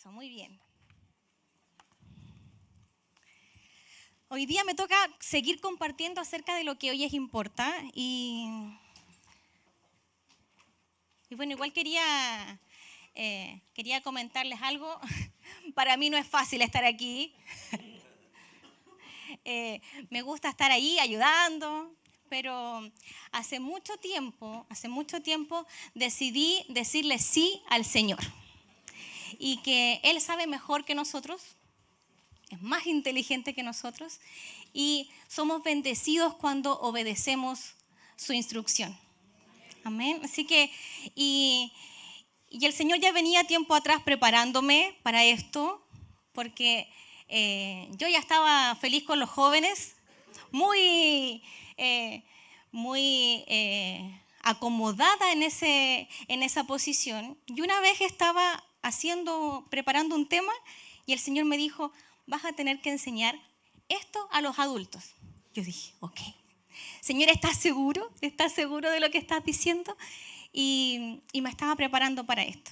Eso, muy bien. Hoy día me toca seguir compartiendo acerca de lo que hoy es importante y bueno, igual quería comentarles algo. Para mí no es fácil estar aquí. Me gusta estar ahí ayudando, pero hace mucho tiempo decidí decirle sí al Señor y que Él sabe mejor que nosotros. Es más inteligente que nosotros y somos bendecidos cuando obedecemos su instrucción. Amén. Así que, y el Señor ya venía tiempo atrás preparándome para esto, porque yo ya estaba feliz con los jóvenes, muy acomodada en esa posición. Y una vez estaba preparando un tema y el Señor me dijo: vas a tener que enseñar esto a los adultos. Yo dije, ok. Señor, ¿estás seguro? ¿Estás seguro de lo que estás diciendo? Y me estaba preparando para esto.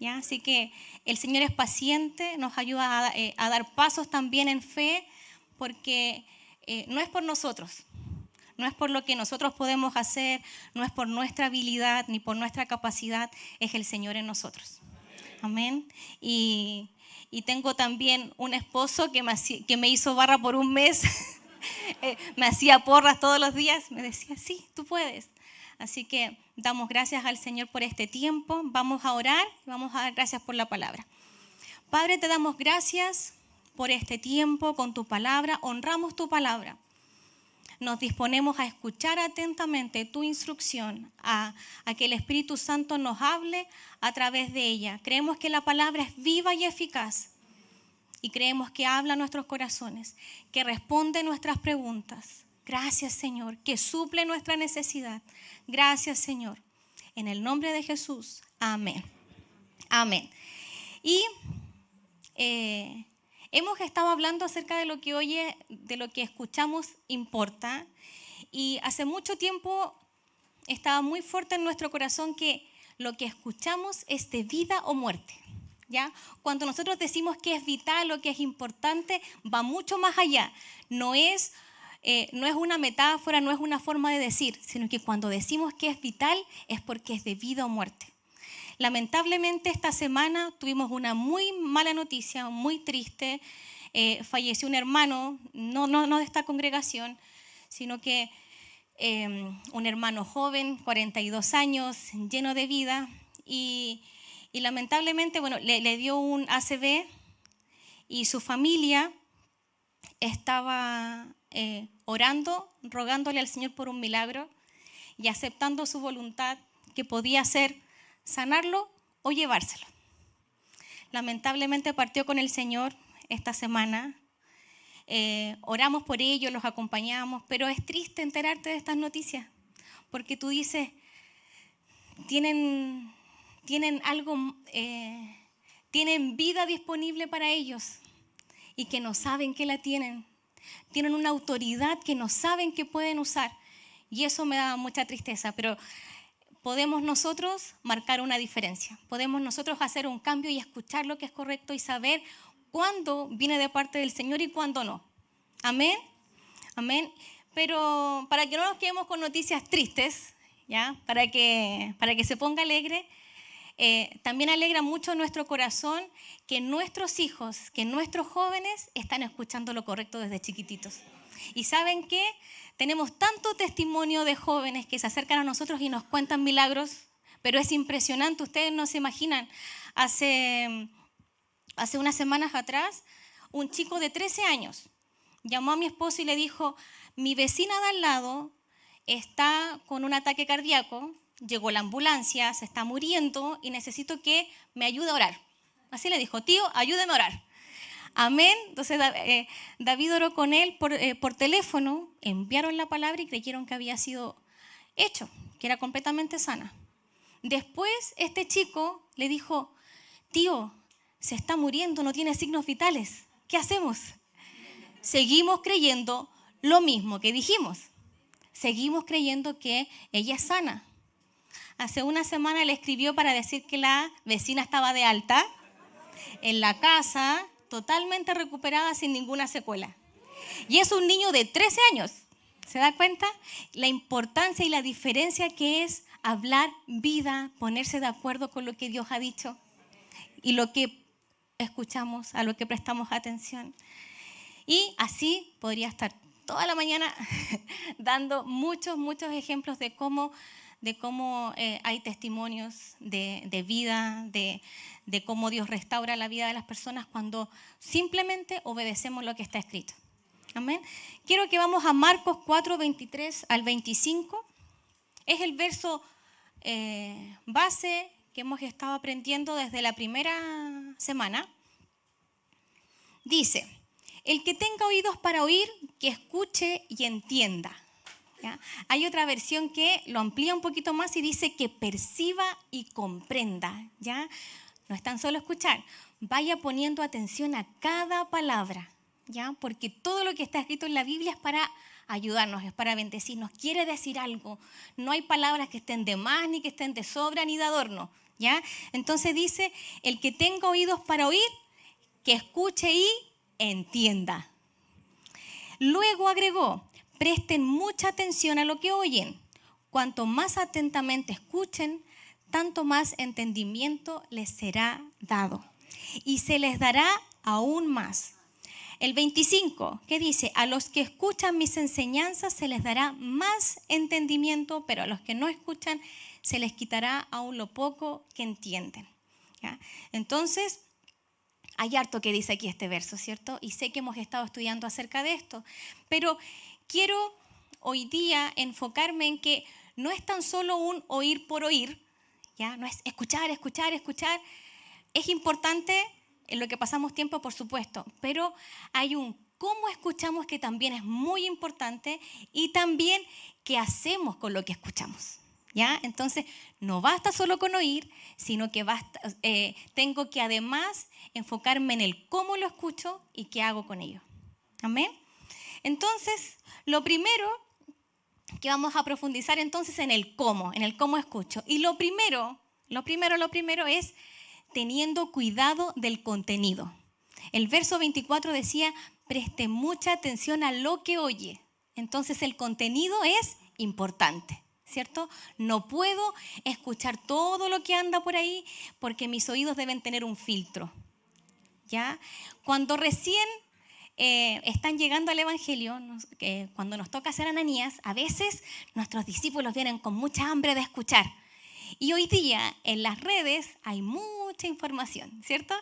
¿Ya? Así que el Señor es paciente, nos ayuda a dar pasos también en fe, porque no es por nosotros, no es por lo que nosotros podemos hacer, no es por nuestra habilidad ni por nuestra capacidad, es el Señor en nosotros. Amén. Y tengo también un esposo que me hizo barra por un mes. Me hacía porras todos los días. Me decía, sí, tú puedes. Así que damos gracias al Señor por este tiempo. Vamos a orar y vamos a dar gracias por la palabra. Padre, te damos gracias por este tiempo con tu palabra. Honramos tu palabra. Nos disponemos a escuchar atentamente tu instrucción, a que el Espíritu Santo nos hable a través de ella. Creemos que la palabra es viva y eficaz y creemos que habla a nuestros corazones, que responde nuestras preguntas. Gracias, Señor, que suple nuestra necesidad. Gracias, Señor. En el nombre de Jesús. Amén. Amén. Y hemos estado hablando acerca de lo que escuchamos importa, y hace mucho tiempo estaba muy fuerte en nuestro corazón que lo que escuchamos es de vida o muerte. ¿Ya? Cuando nosotros decimos que es vital o que es importante, va mucho más allá. No es una metáfora, no es una forma de decir, sino que cuando decimos que es vital es porque es de vida o muerte. Lamentablemente esta semana tuvimos una muy mala noticia, muy triste. Falleció un hermano, no de esta congregación, sino que un hermano joven, 42 años, lleno de vida, y lamentablemente, bueno, le dio un ACV y su familia estaba orando, rogándole al Señor por un milagro y aceptando su voluntad, que podía ser sanarlo o llevárselo. Lamentablemente partió con el Señor esta semana. Oramos por ellos, los acompañamos, pero es triste enterarte de estas noticias, porque tú dices, tienen algo, tienen vida disponible para ellos y que no saben que la tienen. Tienen una autoridad que no saben que pueden usar, y eso me da mucha tristeza, pero podemos nosotros marcar una diferencia. Podemos nosotros hacer un cambio y escuchar lo que es correcto y saber cuándo viene de parte del Señor y cuándo no. Amén. Amén. Pero para que no nos quedemos con noticias tristes, ¿ya? Para que se ponga alegre, también alegra mucho nuestro corazón que nuestros hijos, que nuestros jóvenes están escuchando lo correcto desde chiquititos. ¿Y saben qué? Tenemos tanto testimonio de jóvenes que se acercan a nosotros y nos cuentan milagros, pero es impresionante, ustedes no se imaginan. Hace unas semanas atrás, un chico de 13 años llamó a mi esposo y le dijo: mi vecina de al lado está con un ataque cardíaco, llegó la ambulancia, se está muriendo y necesito que me ayude a orar. Así le dijo: tío, ayúdeme a orar. Amén. Entonces David oró con él por teléfono, enviaron la palabra y creyeron que había sido hecho, que era completamente sana. Después este chico le dijo: tío, se está muriendo, no tiene signos vitales, ¿qué hacemos? Seguimos creyendo lo mismo que dijimos. Seguimos creyendo que ella es sana. Hace una semana le escribió para decir que la vecina estaba de alta. en la casa, totalmente recuperada sin ninguna secuela. Y es un niño de 13 años. ¿Se da cuenta? La importancia y la diferencia que es hablar vida, ponerse de acuerdo con lo que Dios ha dicho y lo que escuchamos, a lo que prestamos atención. Y así podría estar toda la mañana dando muchos ejemplos de cómo hay testimonios de vida, de cómo Dios restaura la vida de las personas cuando simplemente obedecemos lo que está escrito. Amén. Quiero que vamos a Marcos 4, 23 al 25. Es el verso base que hemos estado aprendiendo desde la primera semana. Dice: el que tenga oídos para oír, que escuche y entienda. ¿Ya? Hay otra versión que lo amplía un poquito más y dice que perciba y comprenda. ¿Ya? No es tan solo escuchar, vaya poniendo atención a cada palabra, ¿ya? Porque todo lo que está escrito en la Biblia es para ayudarnos, es para bendecirnos, quiere decir algo. No hay palabras que estén de más, ni que estén de sobra, ni de adorno, ¿ya? Entonces dice, el que tenga oídos para oír, que escuche y entienda. Luego agregó, presten mucha atención a lo que oyen. Cuanto más atentamente escuchen, tanto más entendimiento les será dado. Y se les dará aún más. El 25, ¿qué dice? A los que escuchan mis enseñanzas se les dará más entendimiento, pero a los que no escuchan se les quitará aún lo poco que entienden. ¿Ya? Entonces, hay harto que dice aquí este verso, ¿cierto? Y sé que hemos estado estudiando acerca de esto, pero quiero hoy día enfocarme en que no es tan solo un oír por oír, ¿ya? No es escuchar. Es importante en lo que pasamos tiempo, por supuesto, pero hay un cómo escuchamos que también es muy importante y también qué hacemos con lo que escuchamos. ¿Ya? Entonces, no basta solo con oír, sino que tengo que además enfocarme en el cómo lo escucho y qué hago con ello. ¿Amén? Entonces, lo primero que vamos a profundizar entonces en el cómo escucho. Y lo primero es teniendo cuidado del contenido. El verso 24 decía, preste mucha atención a lo que oye. Entonces, el contenido es importante. ¿Cierto? No puedo escuchar todo lo que anda por ahí porque mis oídos deben tener un filtro. ¿Ya? Cuando recién están llegando al Evangelio, cuando nos toca ser Ananías, a veces nuestros discípulos vienen con mucha hambre de escuchar. Y hoy día en las redes hay mucha información, ¿cierto?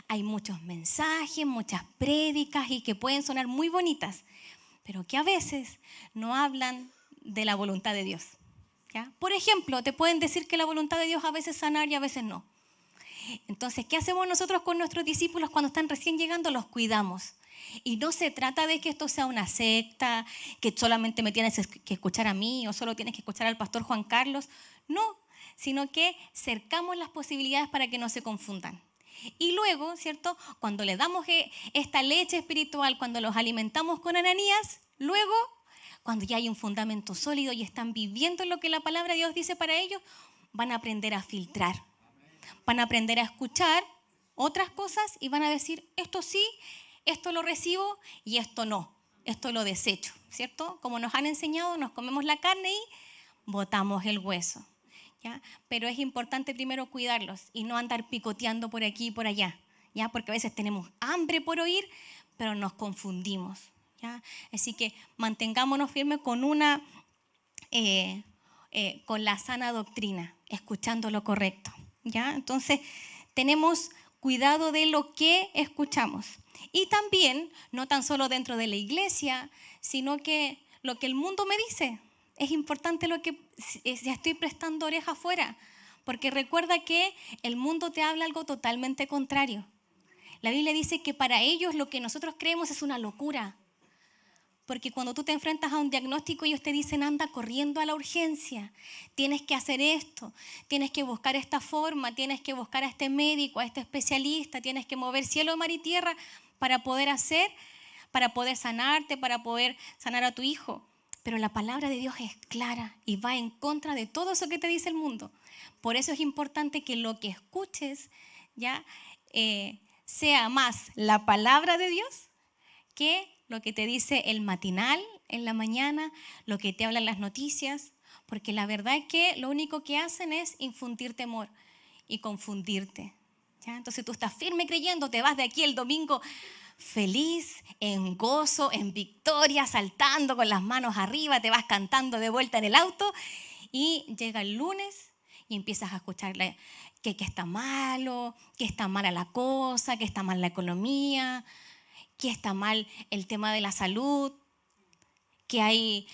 Hay muchos mensajes, muchas prédicas y que pueden sonar muy bonitas, pero que a veces no hablan de la voluntad de Dios. ¿Ya? Por ejemplo, te pueden decir que la voluntad de Dios a veces es sanar y a veces no. Entonces, ¿qué hacemos nosotros con nuestros discípulos cuando están recién llegando? Los cuidamos. Y no se trata de que esto sea una secta, que solamente me tienes que escuchar a mí o solo tienes que escuchar al pastor Juan Carlos. No, sino que cercamos las posibilidades para que no se confundan. Y luego, ¿cierto? Cuando le damos esta leche espiritual, cuando los alimentamos con Ananías, luego, cuando ya hay un fundamento sólido y están viviendo lo que la palabra de Dios dice para ellos, van a aprender a filtrar. Van a aprender a escuchar otras cosas y van a decir, esto sí, esto lo recibo y esto no, esto lo desecho, ¿cierto? Como nos han enseñado, nos comemos la carne y botamos el hueso, ¿ya? Pero es importante primero cuidarlos y no andar picoteando por aquí y por allá, ¿ya? Porque a veces tenemos hambre por oír, pero nos confundimos, ¿ya? Así que mantengámonos firmes con con la sana doctrina, escuchando lo correcto, ¿ya? Entonces, tenemos cuidado de lo que escuchamos. Y también, no tan solo dentro de la iglesia, sino que lo que el mundo me dice. Es importante si estoy prestando oreja afuera, porque recuerda que el mundo te habla algo totalmente contrario. La Biblia dice que para ellos lo que nosotros creemos es una locura. Porque cuando tú te enfrentas a un diagnóstico, ellos te dicen, anda corriendo a la urgencia, tienes que hacer esto, tienes que buscar esta forma, tienes que buscar a este médico, a este especialista, tienes que mover cielo, mar y tierra para poder sanarte, para poder sanar a tu hijo. Pero la palabra de Dios es clara y va en contra de todo eso que te dice el mundo. Por eso es importante que lo que escuches, ¿ya? sea más la palabra de Dios que lo que te dice el matinal en la mañana, lo que te hablan las noticias, porque la verdad es que lo único que hacen es infundir temor y confundirte. ¿Ya? Entonces tú estás firme creyendo, te vas de aquí el domingo feliz, en gozo, en victoria, saltando con las manos arriba, te vas cantando de vuelta en el auto y llega el lunes y empiezas a escuchar que está malo, que está mala la cosa, que está mal la economía, que está mal el tema de la salud, que hay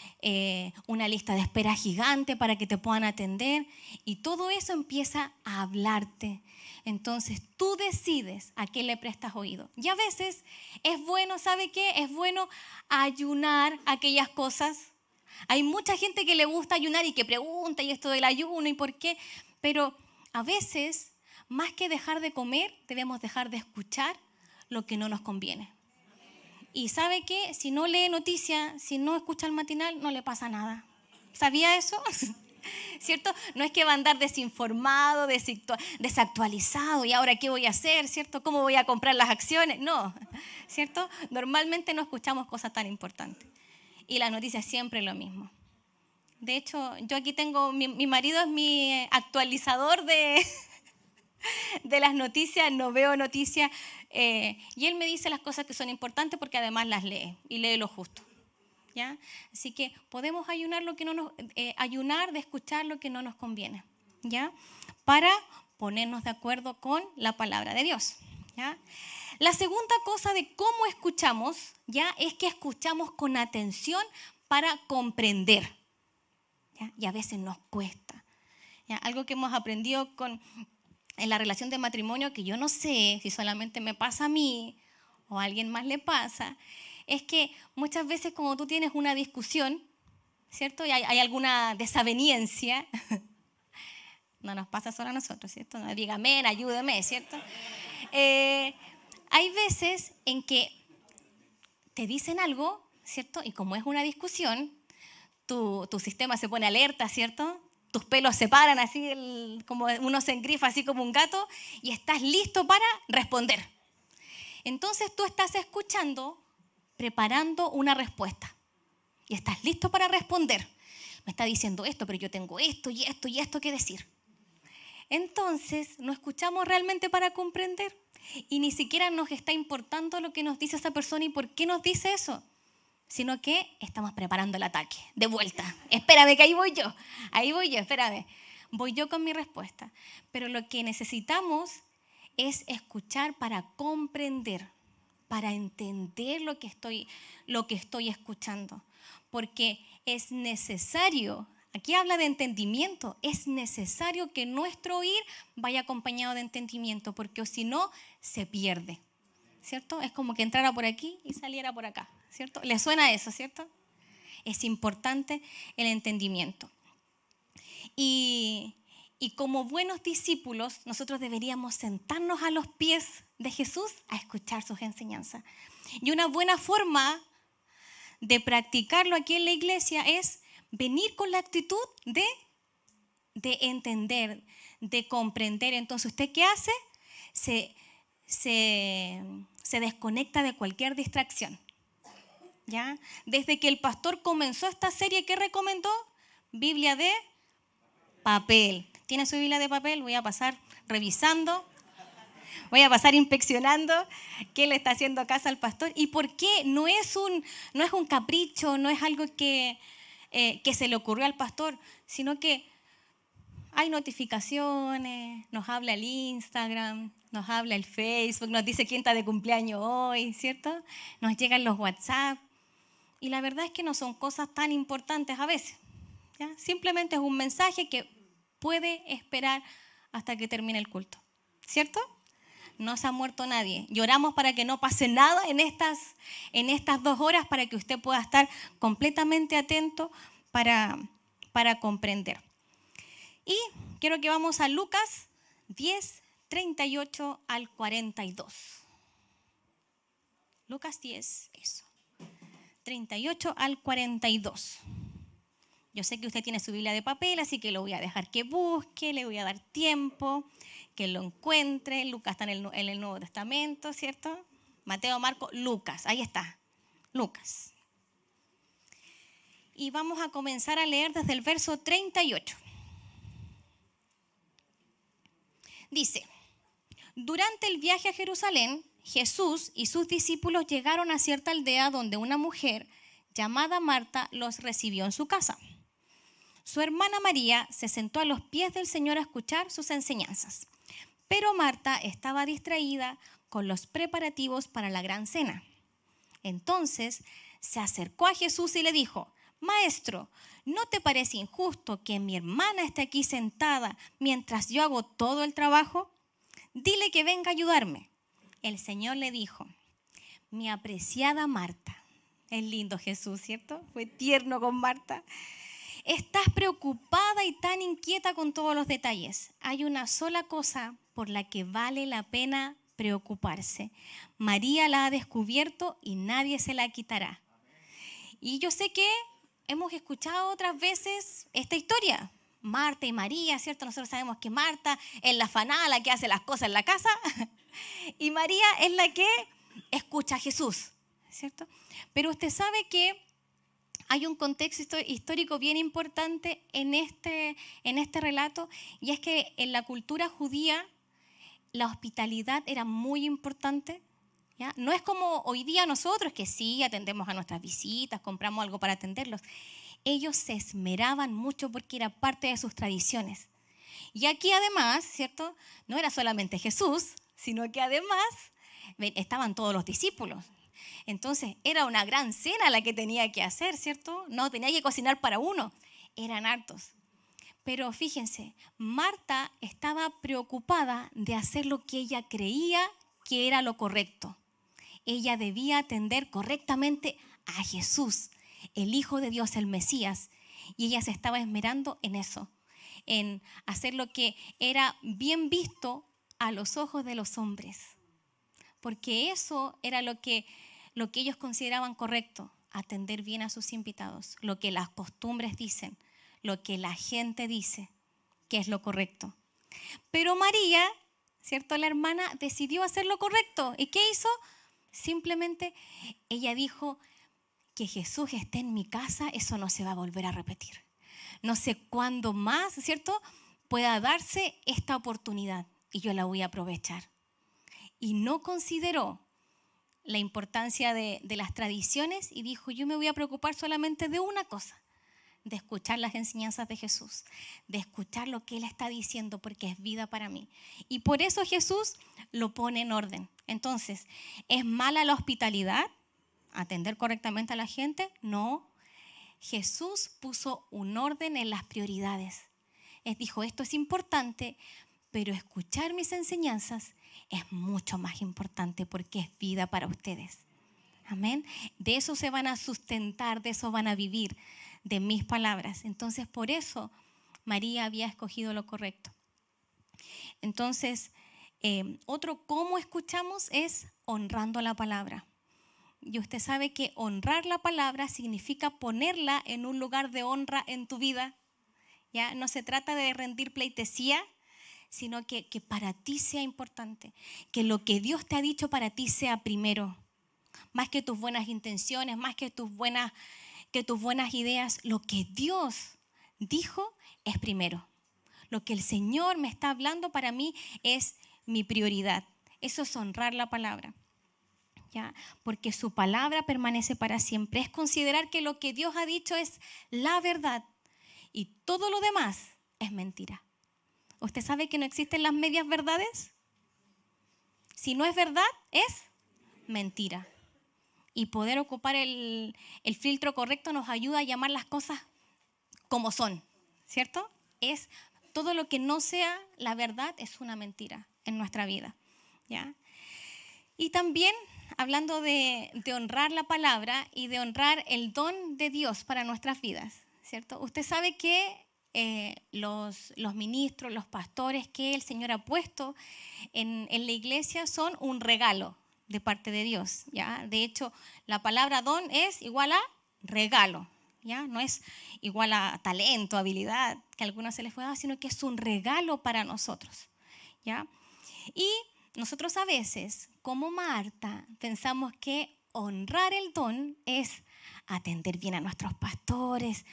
una lista de espera gigante para que te puedan atender, y todo eso empieza a hablarte. Entonces tú decides a qué le prestas oído. Y a veces es bueno, ¿sabe qué? Es bueno ayunar aquellas cosas. Hay mucha gente que le gusta ayunar y que pregunta, ¿y esto del ayuno y por qué? Pero a veces, más que dejar de comer, debemos dejar de escuchar lo que no nos conviene. Y ¿sabe qué? Si no lee noticias, si no escucha el matinal, no le pasa nada. ¿Sabía eso? ¿Cierto? No es que va a andar desinformado, desactualizado, y ahora qué voy a hacer, ¿cierto? ¿Cómo voy a comprar las acciones? No, ¿cierto? Normalmente no escuchamos cosas tan importantes. Y las noticias siempre lo mismo. De hecho, yo aquí tengo, mi marido es mi actualizador de las noticias, no veo noticias, y él me dice las cosas que son importantes porque además las lee y lee lo justo. ¿Ya? Así que podemos ayunar ayunar de escuchar lo que no nos conviene, ¿ya? Para ponernos de acuerdo con la palabra de Dios, ¿ya? La segunda cosa de cómo escuchamos, ¿ya? Es que escuchamos con atención para comprender, ¿ya? Y a veces nos cuesta, ¿ya? Algo que hemos aprendido en la relación de matrimonio, que yo no sé si solamente me pasa a mí o a alguien más le pasa, es que muchas veces cuando tú tienes una discusión, ¿cierto? Y hay alguna desaveniencia, no nos pasa solo a nosotros, ¿cierto? No diga amén, ayúdeme, ¿cierto? Hay veces en que te dicen algo, ¿cierto? Y como es una discusión, tu sistema se pone alerta, ¿cierto? Tus pelos se paran así, como uno se engrifa así como un gato, y estás listo para responder. Entonces tú estás escuchando, preparando una respuesta. Y estás listo para responder. Me está diciendo esto, pero yo tengo esto y esto y esto que decir. Entonces no escuchamos realmente para comprender. Y ni siquiera nos está importando lo que nos dice esa persona y por qué nos dice eso. Sino que estamos preparando el ataque, de vuelta. Espérame, que ahí voy yo, espérame. Voy yo con mi respuesta. Pero lo que necesitamos es escuchar para comprender, para entender lo que estoy escuchando. Porque es necesario, aquí habla de entendimiento, es necesario que nuestro oír vaya acompañado de entendimiento, porque si no, se pierde. ¿Cierto? Es como que entrara por aquí y saliera por acá, ¿cierto? ¿Le suena eso, cierto? Es importante el entendimiento. Y como buenos discípulos, nosotros deberíamos sentarnos a los pies de Jesús a escuchar sus enseñanzas. Y una buena forma de practicarlo aquí en la iglesia es venir con la actitud de entender, de comprender. Entonces, ¿usted qué hace? Se desconecta de cualquier distracción. ¿Ya? Desde que el pastor comenzó esta serie, ¿qué recomendó? Biblia de papel. ¿Tiene su Biblia de papel? Voy a pasar revisando, voy a pasar inspeccionando qué le está haciendo caso al pastor y por qué no es un capricho, no es algo que se le ocurrió al pastor, sino que hay notificaciones, nos habla el Instagram, nos habla el Facebook, nos dice quién está de cumpleaños hoy, ¿cierto? Nos llegan los WhatsApp. Y la verdad es que no son cosas tan importantes a veces, ¿ya? Simplemente es un mensaje que puede esperar hasta que termine el culto, ¿cierto? No se ha muerto nadie. Lloramos para que no pase nada en estas 2 horas para que usted pueda estar completamente atento para comprender. Y quiero que vamos a Lucas 10, 38 al 42. Lucas 10, eso. 38 al 42. Yo sé que usted tiene su Biblia de papel, así que lo voy a dejar que busque, le voy a dar tiempo, que lo encuentre. Lucas está en el Nuevo Testamento, ¿cierto? Mateo, Marcos, Lucas, ahí está, Lucas. Y vamos a comenzar a leer desde el verso 38. Dice: durante el viaje a Jerusalén, Jesús y sus discípulos llegaron a cierta aldea donde una mujer llamada Marta los recibió en su casa. Su hermana María se sentó a los pies del Señor a escuchar sus enseñanzas, pero Marta estaba distraída con los preparativos para la gran cena. Entonces se acercó a Jesús y le dijo: Maestro, ¿no te parece injusto que mi hermana esté aquí sentada mientras yo hago todo el trabajo? Dile que venga a ayudarme. El Señor le dijo: mi apreciada Marta. Es lindo Jesús, ¿cierto? Fue tierno con Marta. Estás preocupada y tan inquieta con todos los detalles. Hay una sola cosa por la que vale la pena preocuparse. María la ha descubierto y nadie se la quitará. Y yo sé que hemos escuchado otras veces esta historia. Marta y María, ¿cierto? Nosotros sabemos que Marta es la afanada, la que hace las cosas en la casa, y María es la que escucha a Jesús, ¿cierto? Pero usted sabe que hay un contexto histórico bien importante en este relato, y es que en la cultura judía la hospitalidad era muy importante, ¿ya? No es como hoy día nosotros, que sí atendemos a nuestras visitas, compramos algo para atenderlos. Ellos se esmeraban mucho porque era parte de sus tradiciones. Y aquí además, ¿cierto? No era solamente Jesús, sino que además estaban todos los discípulos. Entonces era una gran cena la que tenía que hacer, ¿cierto? No tenía que cocinar para uno, eran hartos. Pero fíjense, Marta estaba preocupada de hacer lo que ella creía que era lo correcto. Ella debía atender correctamente a Jesús, el Hijo de Dios, el Mesías, y ella se estaba esmerando en eso, en hacer lo que era bien visto a los ojos de los hombres, porque eso era lo que ellos consideraban correcto, atender bien a sus invitados, lo que las costumbres dicen, lo que la gente dice que es lo correcto. Pero María, ¿cierto? La hermana decidió hacer lo correcto. ¿Y qué hizo? Simplemente ella dijo: que Jesús esté en mi casa, eso no se va a volver a repetir. No sé cuándo más, ¿cierto?, pueda darse esta oportunidad y yo la voy a aprovechar. Y no consideró la importancia de las tradiciones y dijo: yo me voy a preocupar solamente de una cosa, de escuchar las enseñanzas de Jesús, de escuchar lo que Él está diciendo, porque es vida para mí. Y por eso Jesús lo pone en orden. Entonces, ¿es mala la hospitalidad? ¿Atender correctamente a la gente? No. Jesús puso un orden en las prioridades. Él dijo: esto es importante, pero escuchar mis enseñanzas es mucho más importante porque es vida para ustedes. Amén. De eso se van a sustentar, de eso van a vivir, de mis palabras. Entonces, por eso María había escogido lo correcto. Entonces, otro cómo escuchamos es honrando la palabra. Y usted sabe que honrar la palabra significa ponerla en un lugar de honra en tu vida. ¿Ya? No se trata de rendir pleitesía, sino que para ti sea importante, que lo que Dios te ha dicho para ti sea primero, más que tus buenas intenciones, más que tus buenas ideas. Lo que Dios dijo es primero. Lo que el Señor me está hablando para mí es mi prioridad. Eso es honrar la palabra. ¿Ya? Porque su palabra permanece para siempre. Es considerar que lo que Dios ha dicho es la verdad y todo lo demás es mentira. ¿Usted sabe que no existen las medias verdades? Si no es verdad, es mentira. Y poder ocupar el filtro correcto nos ayuda a llamar las cosas como son, ¿cierto? Es todo lo que no sea la verdad es una mentira en nuestra vida, ¿ya? Y también hablando de honrar la palabra y de honrar el don de Dios para nuestras vidas, ¿cierto? Usted sabe que los ministros, los pastores que el Señor ha puesto en la iglesia son un regalo de parte de Dios, ¿ya? De hecho, la palabra don es igual a regalo, ¿ya? No es igual a talento, habilidad, que a algunos se les fue dado, sino que es un regalo para nosotros, ¿ya? Y nosotros a veces, como Marta, pensamos que honrar el don es atender bien a nuestros pastores,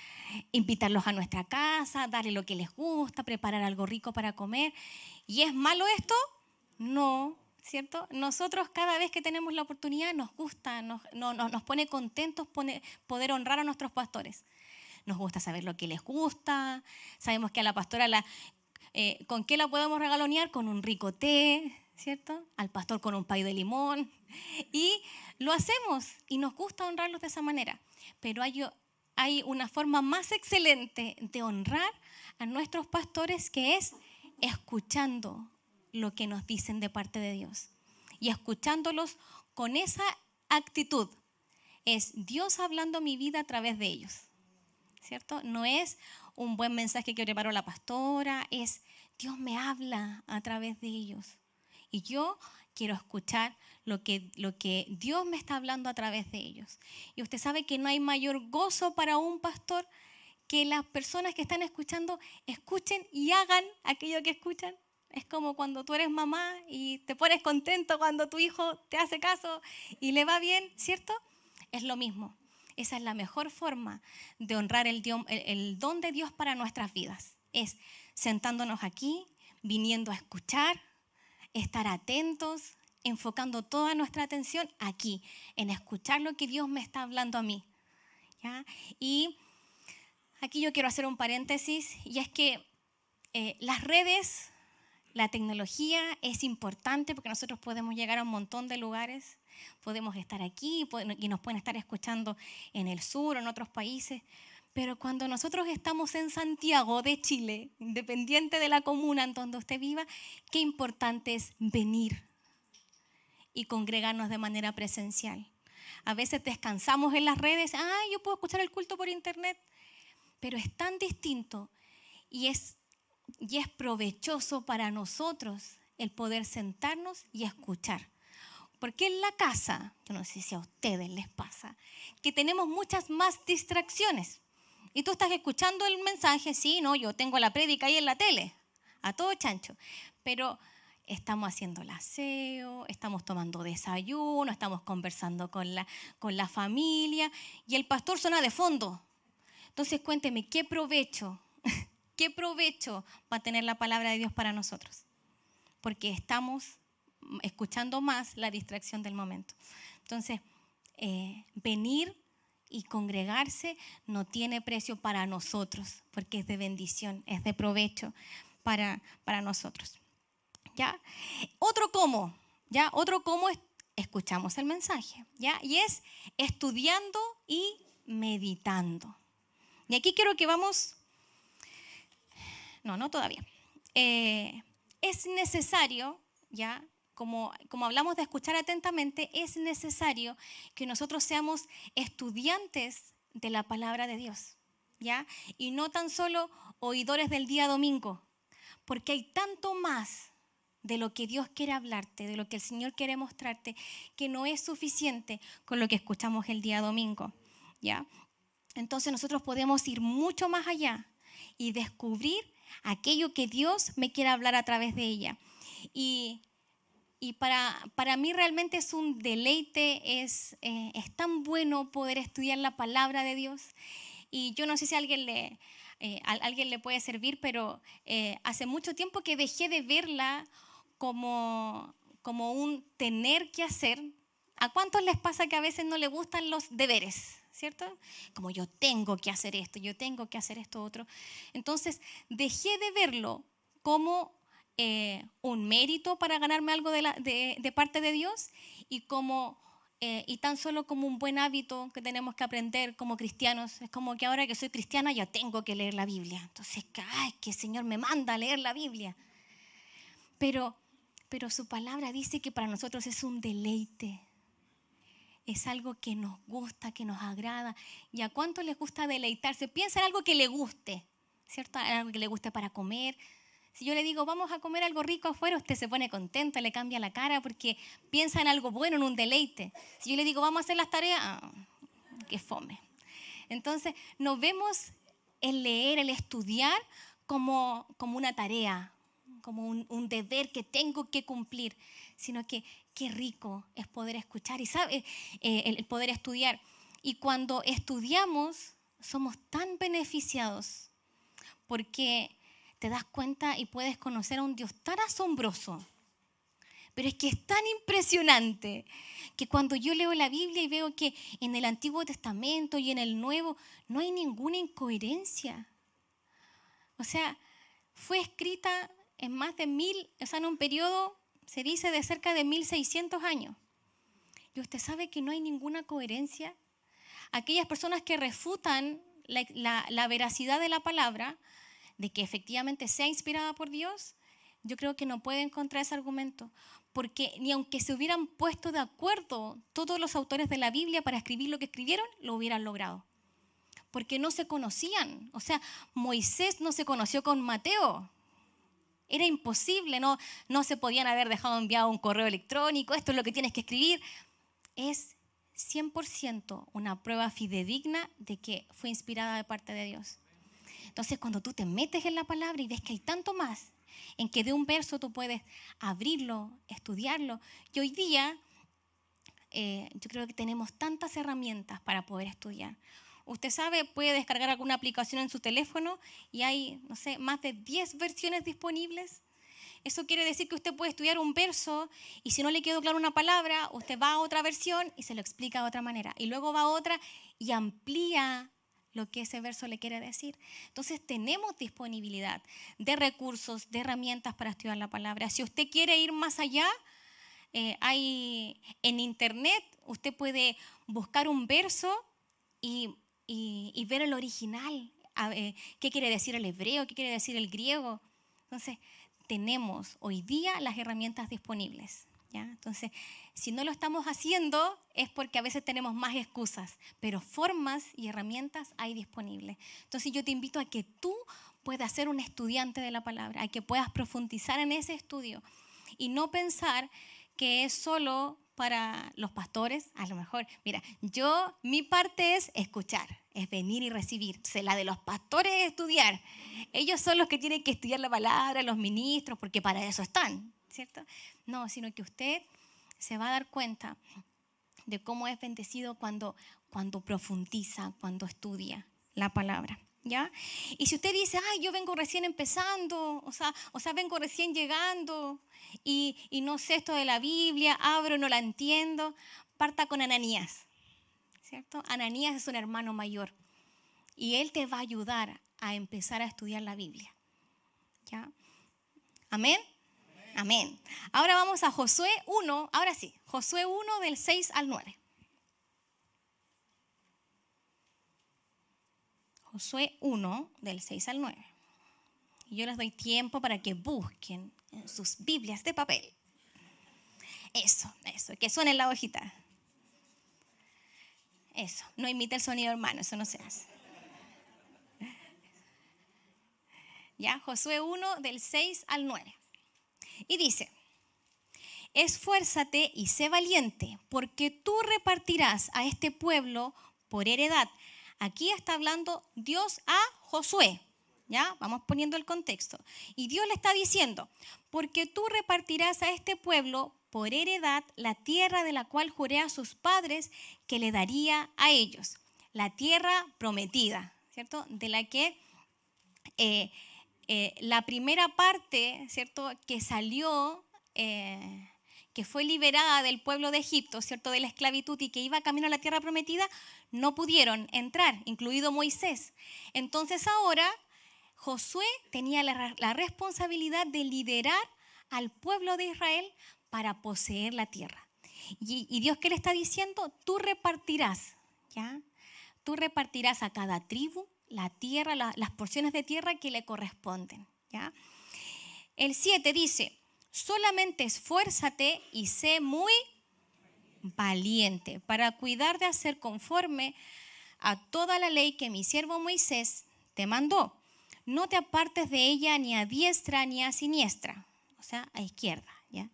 invitarlos a nuestra casa, darle lo que les gusta, preparar algo rico para comer. ¿Y es malo esto? No, ¿cierto? Nosotros cada vez que tenemos la oportunidad nos gusta, nos pone contentos poder honrar a nuestros pastores. Nos gusta saber lo que les gusta, sabemos que a la pastora ¿con qué la podemos regalonear? Con un rico té, ¿cierto? Al pastor con un pay de limón. Y lo hacemos y nos gusta honrarlos de esa manera. Pero hay una forma más excelente de honrar a nuestros pastores, que es escuchando lo que nos dicen de parte de Dios. Y escuchándolos con esa actitud. Es Dios hablando mi vida a través de ellos, ¿cierto? No es un buen mensaje que preparó la pastora, es Dios me habla a través de ellos. Y yo quiero escuchar lo que Dios me está hablando a través de ellos. Y usted sabe que no hay mayor gozo para un pastor que las personas que están escuchando escuchen y hagan aquello que escuchan. Es como cuando tú eres mamá y te pones contento cuando tu hijo te hace caso y le va bien, ¿cierto? Es lo mismo. Esa es la mejor forma de honrar el don de Dios para nuestras vidas. Es sentándonos aquí, viniendo a escuchar, estar atentos, enfocando toda nuestra atención aquí, en escuchar lo que Dios me está hablando a mí, ¿ya? Y aquí yo quiero hacer un paréntesis, y es que las redes, la tecnología es importante porque nosotros podemos llegar a un montón de lugares, podemos estar aquí y nos pueden estar escuchando en el sur o en otros países, pero cuando nosotros estamos en Santiago de Chile, independiente de la comuna en donde usted viva, qué importante es venir y congregarnos de manera presencial. A veces descansamos en las redes, yo puedo escuchar el culto por internet, pero es tan distinto y es provechoso para nosotros el poder sentarnos y escuchar. Porque en la casa, yo no sé si a ustedes les pasa, que tenemos muchas más distracciones. Y tú estás escuchando el mensaje, sí, no, yo tengo la prédica ahí en la tele, a todo chancho. Pero estamos haciendo el aseo, estamos tomando desayuno, estamos conversando con la familia y el pastor suena de fondo. Entonces cuénteme, ¿qué provecho va a tener la palabra de Dios para nosotros? Porque estamos escuchando más la distracción del momento. Entonces, venir y congregarse no tiene precio para nosotros, porque es de bendición, es de provecho para nosotros. ¿Ya? Otro cómo es, escuchamos el mensaje, ¿ya? Y es estudiando y meditando. Y aquí quiero que vamos... No todavía. Es necesario, ¿ya? Como hablamos de escuchar atentamente, es necesario que nosotros seamos estudiantes de la palabra de Dios, ¿ya? Y no tan solo oidores del día domingo, porque hay tanto más de lo que Dios quiere hablarte, de lo que el Señor quiere mostrarte, que no es suficiente con lo que escuchamos el día domingo, ¿ya? Entonces nosotros podemos ir mucho más allá y descubrir aquello que Dios me quiere hablar a través de ella. Y para mí realmente es un deleite, es tan bueno poder estudiar la palabra de Dios. Y yo no sé si a alguien le puede servir, pero hace mucho tiempo que dejé de verla como un tener que hacer. ¿A cuántos les pasa que a veces no les gustan los deberes? ¿Cierto? Como yo tengo que hacer esto, yo tengo que hacer esto otro. Entonces, dejé de verlo como un mérito para ganarme algo de parte de Dios y tan solo como un buen hábito que tenemos que aprender como cristianos. Es como que ahora que soy cristiana ya tengo que leer la Biblia. Entonces, que el Señor me manda a leer la Biblia. Pero su palabra dice que para nosotros es un deleite. Es algo que nos gusta, que nos agrada. ¿Y a cuánto les gusta deleitarse? Piensa en algo que le guste, ¿cierto? Algo que le guste para comer. Si yo le digo, vamos a comer algo rico afuera, usted se pone contento, le cambia la cara porque piensa en algo bueno, en un deleite. Si yo le digo, vamos a hacer las tareas, qué fome. Entonces, no vemos el leer, el estudiar como una tarea, como un deber que tengo que cumplir, sino que qué rico es poder escuchar y el poder estudiar. Y cuando estudiamos, somos tan beneficiados porque te das cuenta y puedes conocer a un Dios tan asombroso. Pero es que es tan impresionante que cuando yo leo la Biblia y veo que en el Antiguo Testamento y en el Nuevo no hay ninguna incoherencia. O sea, fue escrita en más de 1000, o sea, en un periodo, se dice, de cerca de 1600 años. Y usted sabe que no hay ninguna coherencia. Aquellas personas que refutan la veracidad de la palabra, de que efectivamente sea inspirada por Dios, yo creo que no pueden encontrar ese argumento. Porque ni aunque se hubieran puesto de acuerdo todos los autores de la Biblia para escribir lo que escribieron, lo hubieran logrado. Porque no se conocían. O sea, Moisés no se conoció con Mateo. Era imposible, no se podían haber dejado enviado un correo electrónico, esto es lo que tienes que escribir. Es 100% una prueba fidedigna de que fue inspirada de parte de Dios. Entonces, cuando tú te metes en la palabra y ves que hay tanto más, en que de un verso tú puedes abrirlo, estudiarlo. Y hoy día yo creo que tenemos tantas herramientas para poder estudiar. Usted sabe, puede descargar alguna aplicación en su teléfono y hay, no sé, más de 10 versiones disponibles. Eso quiere decir que usted puede estudiar un verso y si no le quedó clara una palabra, usted va a otra versión y se lo explica de otra manera. Y luego va a otra y amplía lo que ese verso le quiere decir. Entonces tenemos disponibilidad de recursos, de herramientas para estudiar la palabra. Si usted quiere ir más allá, hay en internet, usted puede buscar un verso y ver el original, qué quiere decir el hebreo, qué quiere decir el griego. Entonces tenemos hoy día las herramientas disponibles. ¿Ya? Entonces, si no lo estamos haciendo es porque a veces tenemos más excusas, pero formas y herramientas hay disponibles. Entonces, yo te invito a que tú puedas ser un estudiante de la palabra, a que puedas profundizar en ese estudio y no pensar que es solo para los pastores. A lo mejor, mira, mi parte es escuchar, es venir y recibir. Entonces, la de los pastores es estudiar. Ellos son los que tienen que estudiar la palabra, los ministros, porque para eso están, ¿cierto? No, sino que usted se va a dar cuenta de cómo es bendecido cuando profundiza, cuando estudia la palabra, ¿ya? Y si usted dice, ay, yo vengo recién empezando, o sea, vengo recién llegando y no sé esto de la Biblia, abro, no la entiendo, parta con Ananías, ¿cierto? Ananías es un hermano mayor y él te va a ayudar a empezar a estudiar la Biblia, ¿ya? ¿Amén? Amén. Ahora vamos a Josué 1, ahora sí, Josué 1 del 6 al 9. Josué 1 del 6 al 9. Y yo les doy tiempo para que busquen en sus Biblias de papel. Eso, que suene en la hojita. Eso, no imita el sonido, hermano, eso no se hace. Ya, Josué 1 del 6 al 9. Y dice, esfuérzate y sé valiente, porque tú repartirás a este pueblo por heredad. Aquí está hablando Dios a Josué, ¿ya? Vamos poniendo el contexto. Y Dios le está diciendo, porque tú repartirás a este pueblo por heredad la tierra de la cual juré a sus padres que le daría a ellos. La tierra prometida, ¿cierto? De la que la primera parte, ¿cierto? Que salió, que fue liberada del pueblo de Egipto, ¿cierto? De la esclavitud y que iba camino a la tierra prometida, no pudieron entrar, incluido Moisés. Entonces ahora Josué tenía la responsabilidad de liderar al pueblo de Israel para poseer la tierra. Y Dios, ¿qué le está diciendo? Tú repartirás, ¿ya? Tú repartirás a cada tribu la tierra, las porciones de tierra que le corresponden, ¿ya? El 7 dice, solamente esfuérzate y sé muy valiente para cuidar de hacer conforme a toda la ley que mi siervo Moisés te mandó. No te apartes de ella ni a diestra ni a siniestra, o sea, a izquierda, ¿ya?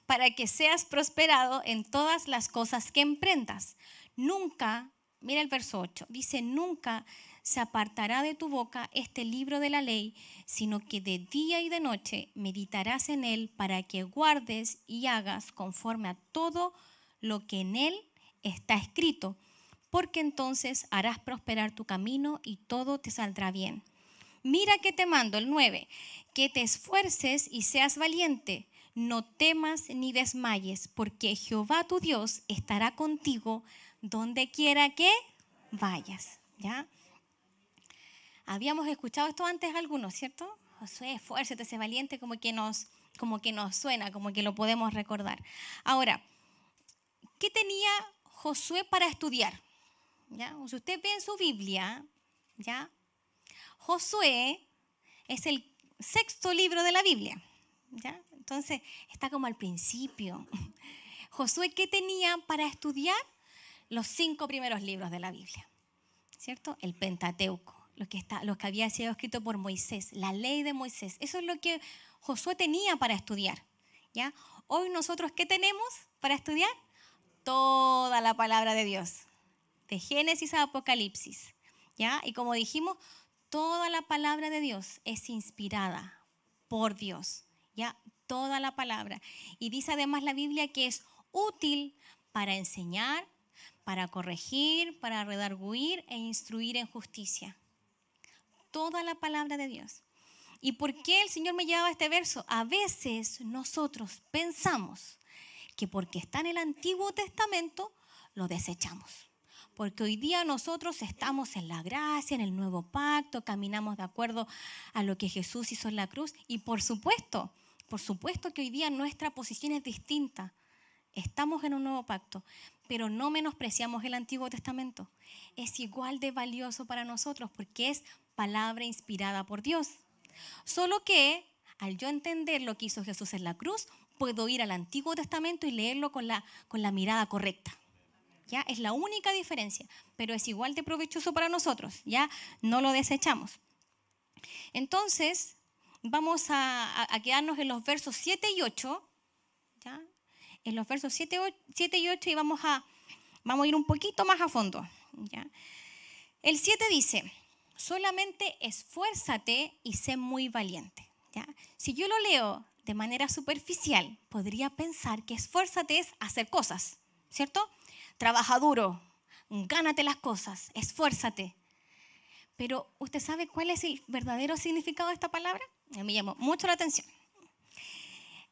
Para que seas prosperado en todas las cosas que emprendas. Nunca Mira el verso 8. Dice, nunca se apartará de tu boca este libro de la ley, sino que de día y de noche meditarás en él para que guardes y hagas conforme a todo lo que en él está escrito, porque entonces harás prosperar tu camino y todo te saldrá bien. Mira que te mando, el 9, que te esfuerces y seas valiente, no temas ni desmayes, porque Jehová tu Dios estará contigo donde quiera que vayas. ¿Ya? Habíamos escuchado esto antes algunos, ¿cierto? Josué, esfuérzate, sé valiente, como que nos suena, como que lo podemos recordar. Ahora, ¿qué tenía Josué para estudiar? ¿Ya? Si usted ve en su Biblia, ¿ya? Josué es el 6.º libro de la Biblia, ¿ya? Entonces, está como al principio. Josué, ¿qué tenía para estudiar? Los 5 primeros libros de la Biblia, ¿cierto? El Pentateuco, lo que había sido escrito por Moisés, la ley de Moisés. Eso es lo que Josué tenía para estudiar, ¿ya? Hoy nosotros, ¿qué tenemos para estudiar? Toda la palabra de Dios, de Génesis a Apocalipsis, ¿ya? Y como dijimos, toda la palabra de Dios es inspirada por Dios, ¿ya? Toda la palabra. Y dice además la Biblia que es útil para enseñar, para corregir, para redarguir e instruir en justicia. Toda la palabra de Dios. ¿Y por qué el Señor me llevaba a este verso? A veces nosotros pensamos que porque está en el Antiguo Testamento, lo desechamos. Porque hoy día nosotros estamos en la gracia, en el nuevo pacto, caminamos de acuerdo a lo que Jesús hizo en la cruz. Y por supuesto que hoy día nuestra posición es distinta. Estamos en un nuevo pacto, pero no menospreciamos el Antiguo Testamento. Es igual de valioso para nosotros porque es palabra inspirada por Dios. Solo que al yo entender lo que hizo Jesús en la cruz, puedo ir al Antiguo Testamento y leerlo con la mirada correcta. ¿Ya? Es la única diferencia, pero es igual de provechoso para nosotros. Ya no lo desechamos. Entonces, vamos a quedarnos en los versos 7 y 8. ¿Ya? En los versos 7 y 8 y vamos a ir un poquito más a fondo. ¿Ya? El 7 dice, solamente esfuérzate y sé muy valiente. ¿Ya? Si yo lo leo de manera superficial, podría pensar que esfuérzate es hacer cosas, ¿cierto? Trabaja duro, gánate las cosas, esfuérzate. Pero ¿usted sabe cuál es el verdadero significado de esta palabra? Me llamó mucho la atención.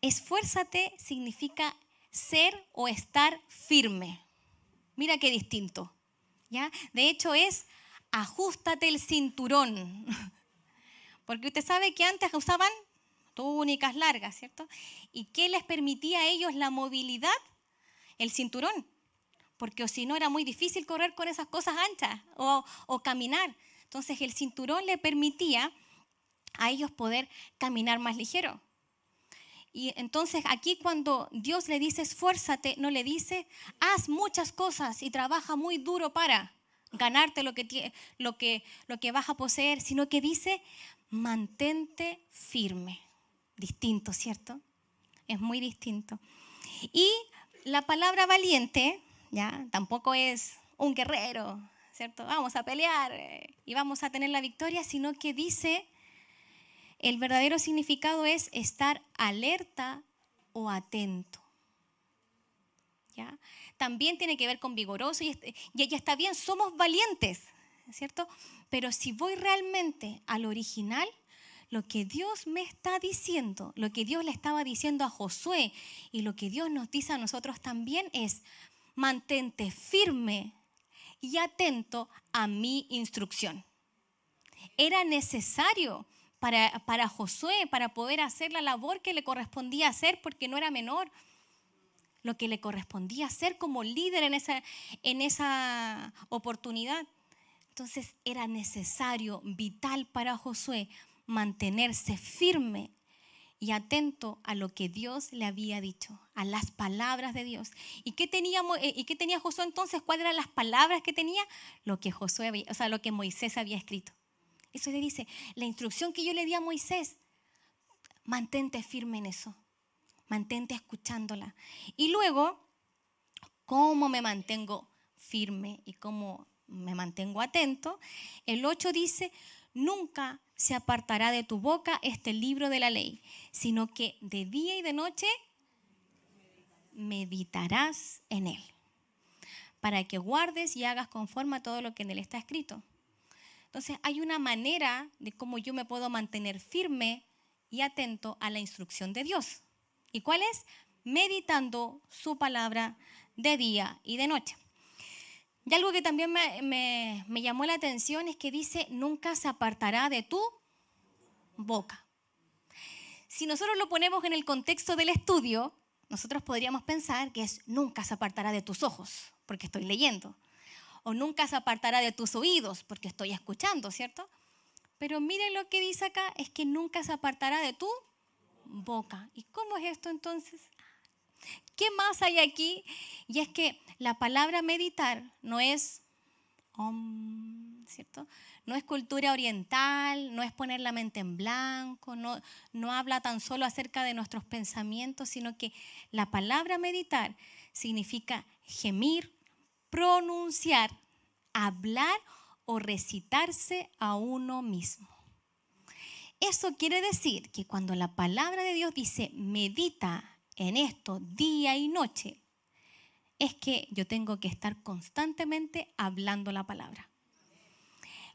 Esfuérzate significa ser o estar firme. Mira qué distinto. ¿Ya? De hecho es ajústate el cinturón. Porque usted sabe que antes usaban túnicas largas, ¿cierto? ¿Y qué les permitía a ellos la movilidad? El cinturón. Porque si no era muy difícil correr con esas cosas anchas o caminar. Entonces el cinturón le permitía a ellos poder caminar más ligero. Y entonces aquí cuando Dios le dice esfuérzate, no le dice haz muchas cosas y trabaja muy duro para ganarte lo que vas a poseer, sino que dice mantente firme. Distinto, ¿cierto? Es muy distinto. Y la palabra valiente, ¿ya? Tampoco es un guerrero, ¿cierto? Vamos a pelear y vamos a tener la victoria, sino que dice, el verdadero significado es estar alerta o atento. ¿Ya? También tiene que ver con vigoroso y ya está bien, somos valientes, ¿cierto? Pero si voy realmente al original, lo que Dios me está diciendo, lo que Dios le estaba diciendo a Josué y lo que Dios nos dice a nosotros también es mantente firme y atento a mi instrucción. Era necesario para Josué, para poder hacer la labor que le correspondía hacer, porque no era menor lo que le correspondía hacer como líder en esa oportunidad. Entonces era necesario, vital para Josué, mantenerse firme y atento a lo que Dios le había dicho, a las palabras de Dios. ¿Y qué tenía Josué entonces? ¿Cuáles eran las palabras que tenía? Lo que lo que Moisés había escrito. Eso le dice, la instrucción que yo le di a Moisés, mantente firme en eso, mantente escuchándola. Y luego, ¿cómo me mantengo firme y cómo me mantengo atento. El 8 dice, nunca se apartará de tu boca este libro de la ley, sino que de día y de noche meditarás en él, para que guardes y hagas conforme a todo lo que en él está escrito. Entonces hay una manera de cómo yo me puedo mantener firme y atento a la instrucción de Dios. ¿Y cuál es? Meditando su palabra de día y de noche. Y algo que también me llamó la atención es que dice, nunca se apartará de tu boca. Si nosotros lo ponemos en el contexto del estudio, nosotros podríamos pensar que es nunca se apartará de tus ojos, porque estoy leyendo. O nunca se apartará de tus oídos, porque estoy escuchando, ¿cierto? Pero miren lo que dice acá, es que nunca se apartará de tu boca. ¿Y cómo es esto entonces? ¿Qué más hay aquí? Y es que la palabra meditar no es, ¿cierto? No es cultura oriental, no es poner la mente en blanco, no habla tan solo acerca de nuestros pensamientos, sino que la palabra meditar significa gemir, pronunciar, hablar o recitarse a uno mismo. Eso quiere decir que cuando la palabra de Dios dice medita en esto día y noche, es que yo tengo que estar constantemente hablando la palabra.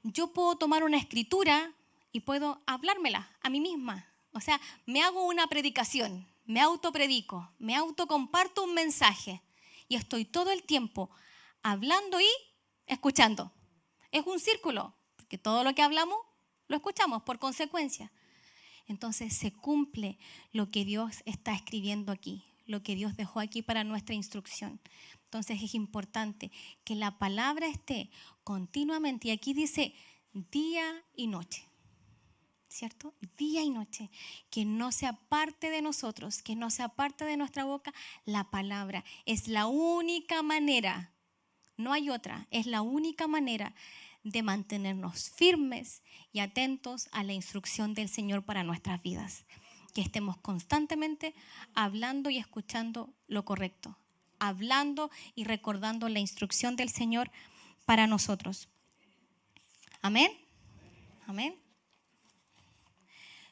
Yo puedo tomar una escritura y puedo hablármela a mí misma. O sea, me hago una predicación, me autopredico, me autocomparto un mensaje y estoy todo el tiempo hablando y escuchando. Es un círculo, porque todo lo que hablamos lo escuchamos por consecuencia. Entonces se cumple lo que Dios está escribiendo aquí, lo que Dios dejó aquí para nuestra instrucción. Entonces es importante que la palabra esté continuamente, y aquí dice día y noche, ¿cierto? Día y noche, que no se aparte de nosotros, que no se aparte de nuestra boca la palabra. Es la única manera, no hay otra, es la única manera de mantenernos firmes y atentos a la instrucción del Señor para nuestras vidas. Que estemos constantemente hablando y escuchando lo correcto, hablando y recordando la instrucción del Señor para nosotros. Amén. Amén.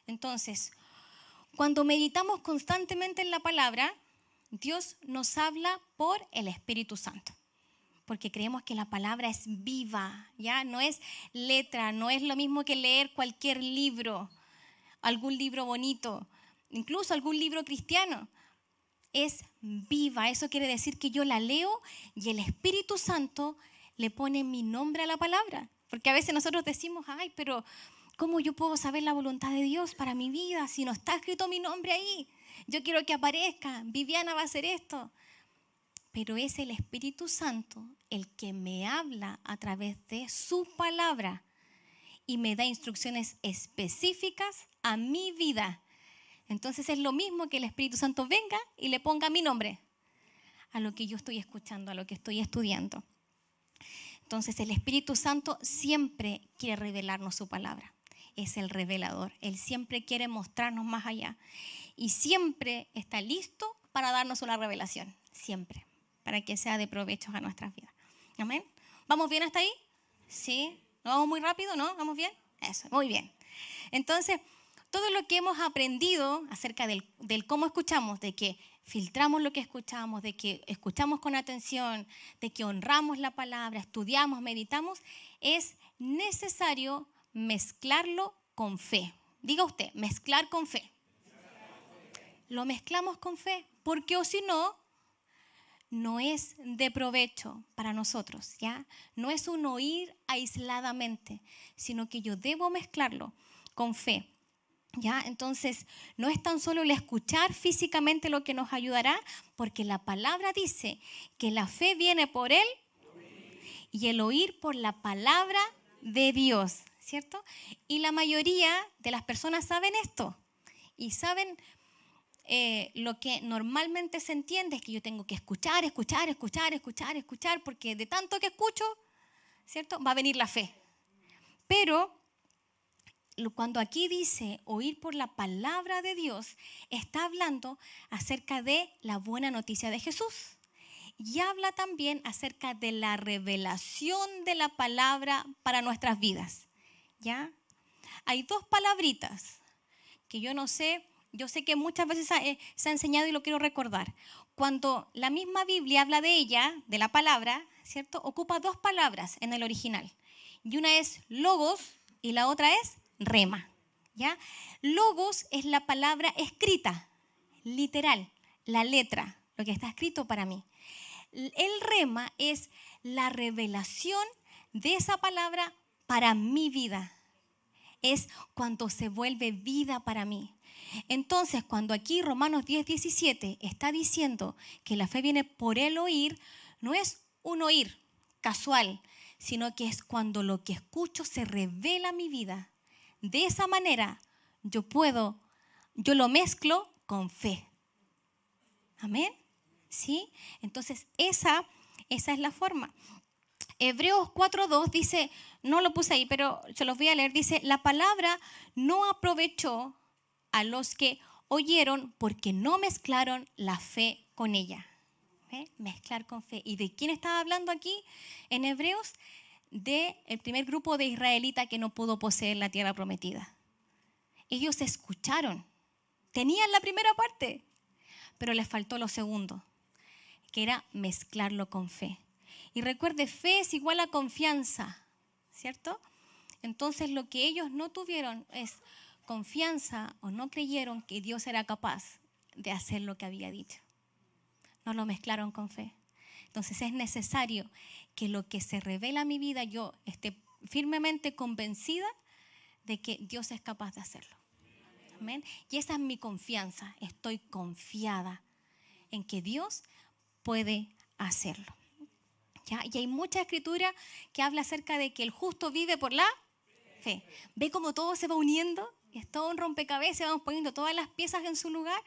Entonces, cuando meditamos constantemente en la palabra, Dios nos habla por el Espíritu Santo. Porque creemos que la palabra es viva, ¿ya? No es letra, no es lo mismo que leer cualquier libro, algún libro bonito, incluso algún libro cristiano. Es viva, eso quiere decir que yo la leo y el Espíritu Santo le pone mi nombre a la palabra. Porque a veces nosotros decimos, ay, pero ¿cómo yo puedo saber la voluntad de Dios para mi vida si no está escrito mi nombre ahí? Yo quiero que aparezca, Viviana va a hacer esto. Pero es el Espíritu Santo el que me habla a través de su palabra y me da instrucciones específicas a mi vida. Entonces es lo mismo que el Espíritu Santo venga y le ponga mi nombre a lo que yo estoy escuchando, a lo que estoy estudiando. Entonces el Espíritu Santo siempre quiere revelarnos su palabra. Es el revelador. Él siempre quiere mostrarnos más allá. Y siempre está listo para darnos una revelación. Siempre. Para que sea de provecho a nuestras vidas. ¿Amén? ¿Vamos bien hasta ahí? ¿Sí? ¿No vamos muy rápido? ¿No? ¿Vamos bien? Eso, muy bien. Entonces, todo lo que hemos aprendido acerca del cómo escuchamos, de que filtramos lo que escuchamos, de que escuchamos con atención, de que honramos la palabra, estudiamos, meditamos, es necesario mezclarlo con fe. Diga usted, mezclar con fe. Lo mezclamos con fe, porque o si no, no es de provecho para nosotros, ¿ya? No es un oír aisladamente, sino que yo debo mezclarlo con fe, ¿ya? Entonces, no es tan solo el escuchar físicamente lo que nos ayudará, porque la palabra dice que la fe viene por él y el oír por la palabra de Dios, ¿cierto? Y la mayoría de las personas saben esto y saben lo que normalmente se entiende es que yo tengo que escuchar, porque de tanto que escucho, ¿cierto? Va a venir la fe. Pero cuando aquí dice oír por la palabra de Dios, está hablando acerca de la buena noticia de Jesús. y habla también acerca de la revelación de la palabra para nuestras vidas. ¿Ya? Hay dos palabritas que yo no sé, yo sé que muchas veces se ha enseñado y lo quiero recordar. Cuando la misma Biblia habla de ella, de la palabra, ¿cierto? Ocupa dos palabras en el original. Y una es logos y la otra es rema. ¿Ya? Logos es la palabra escrita, literal, la letra, lo que está escrito para mí. El rema es la revelación de esa palabra para mi vida. Es cuando se vuelve vida para mí. Entonces, cuando aquí Romanos 10:17 está diciendo que la fe viene por el oír, no es un oír casual, sino que es cuando lo que escucho se revela a mi vida. De esa manera yo lo mezclo con fe. Amén. ¿Sí? Entonces, esa es la forma. Hebreos 4:2 dice, no lo puse ahí, pero se los voy a leer, dice, la palabra no aprovechó a los que oyeron porque no mezclaron la fe con ella. ¿Ve? Mezclar con fe. ¿Y de quién estaba hablando aquí en Hebreos? Del primer grupo de israelitas que no pudo poseer la tierra prometida. Ellos escucharon, tenían la primera parte, pero les faltó lo segundo, que era mezclarlo con fe. Y recuerde, fe es igual a confianza, ¿cierto? Entonces lo que ellos no tuvieron es confianza o no creyeron que Dios era capaz de hacer lo que había dicho. No lo mezclaron con fe. Entonces es necesario que lo que se revela a mi vida yo esté firmemente convencida de que Dios es capaz de hacerlo. Amén. Y esa es mi confianza. Estoy confiada en que Dios puede hacerlo. ¿Ya? Y hay mucha escritura que habla acerca de que el justo vive por la fe. ¿Ve cómo todo se va uniendo? Es todo un rompecabezas, vamos poniendo todas las piezas en su lugar.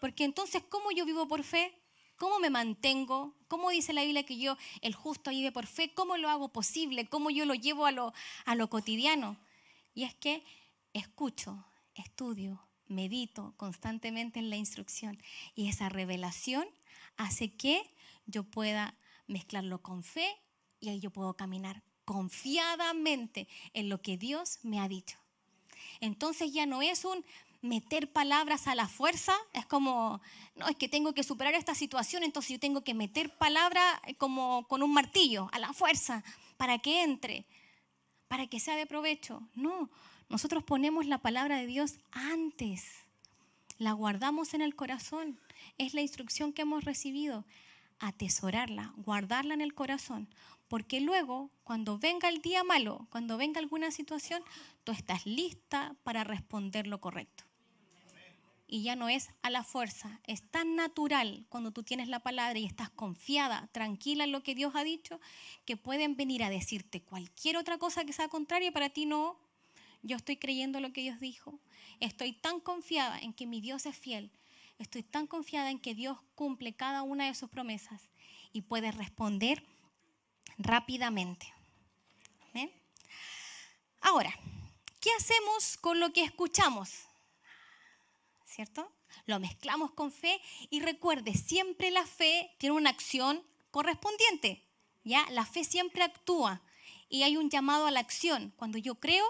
Porque entonces, ¿cómo yo vivo por fe? ¿Cómo me mantengo? ¿Cómo dice la Biblia que el justo vive por fe? ¿Cómo lo hago posible? ¿Cómo yo lo llevo a lo cotidiano? Y es que escucho, estudio, medito constantemente en la instrucción. Y esa revelación hace que yo pueda mezclarlo con fe y ahí yo puedo caminar confiadamente en lo que Dios me ha dicho. Entonces ya no es un meter palabras a la fuerza, es como, no, es que tengo que superar esta situación, entonces yo tengo que meter palabras como con un martillo, a la fuerza, para que entre, para que sea de provecho. No, nosotros ponemos la palabra de Dios antes, la guardamos en el corazón, es la instrucción que hemos recibido, atesorarla, guardarla en el corazón, porque luego, cuando venga el día malo, cuando venga alguna situación, tú estás lista para responder lo correcto. Y ya no es a la fuerza, es tan natural cuando tú tienes la palabra y estás confiada, tranquila en lo que Dios ha dicho, que pueden venir a decirte cualquier otra cosa que sea contraria, para ti no, yo estoy creyendo lo que Dios dijo, estoy tan confiada en que mi Dios es fiel, estoy tan confiada en que Dios cumple cada una de sus promesas y puedes responder rápidamente. ¿Ven? Ahora, ¿qué hacemos con lo que escuchamos? ¿Cierto? Lo mezclamos con fe y recuerde, siempre la fe tiene una acción correspondiente. ¿Ya? La fe siempre actúa y hay un llamado a la acción. Cuando yo creo,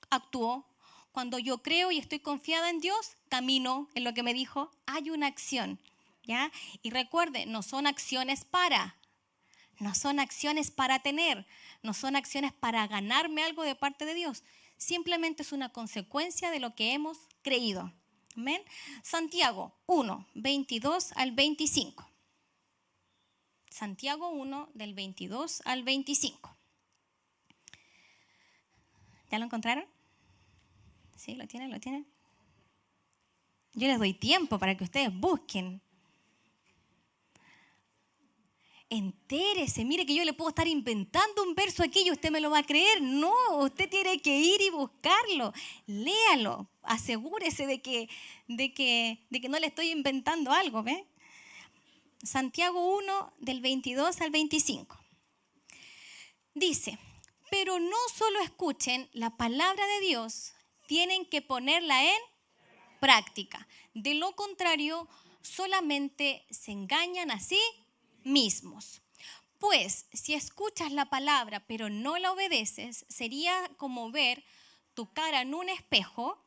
actúo. Cuando yo creo y estoy confiada en Dios, camino en lo que me dijo, hay una acción. ¿Ya? Y recuerde, no son acciones para tener, no son acciones para ganarme algo de parte de Dios. Simplemente es una consecuencia de lo que hemos creído. Amén. Santiago 1, 22 al 25. Santiago 1, del 22 al 25. ¿Ya lo encontraron? ¿Sí? ¿Lo tienen? ¿Lo tienen? Yo les doy tiempo para que ustedes busquen. Entérese, mire que yo le puedo estar inventando un verso aquí y usted me lo va a creer. No, usted tiene que ir y buscarlo. Léalo, asegúrese de que no le estoy inventando algo. ¿Ve? Santiago 1, del 22 al 25. Dice, pero no solo escuchen la palabra de Dios, tienen que ponerla en práctica. De lo contrario, solamente se engañan a sí mismos. Pues si escuchas la palabra pero no la obedeces, sería como ver tu cara en un espejo,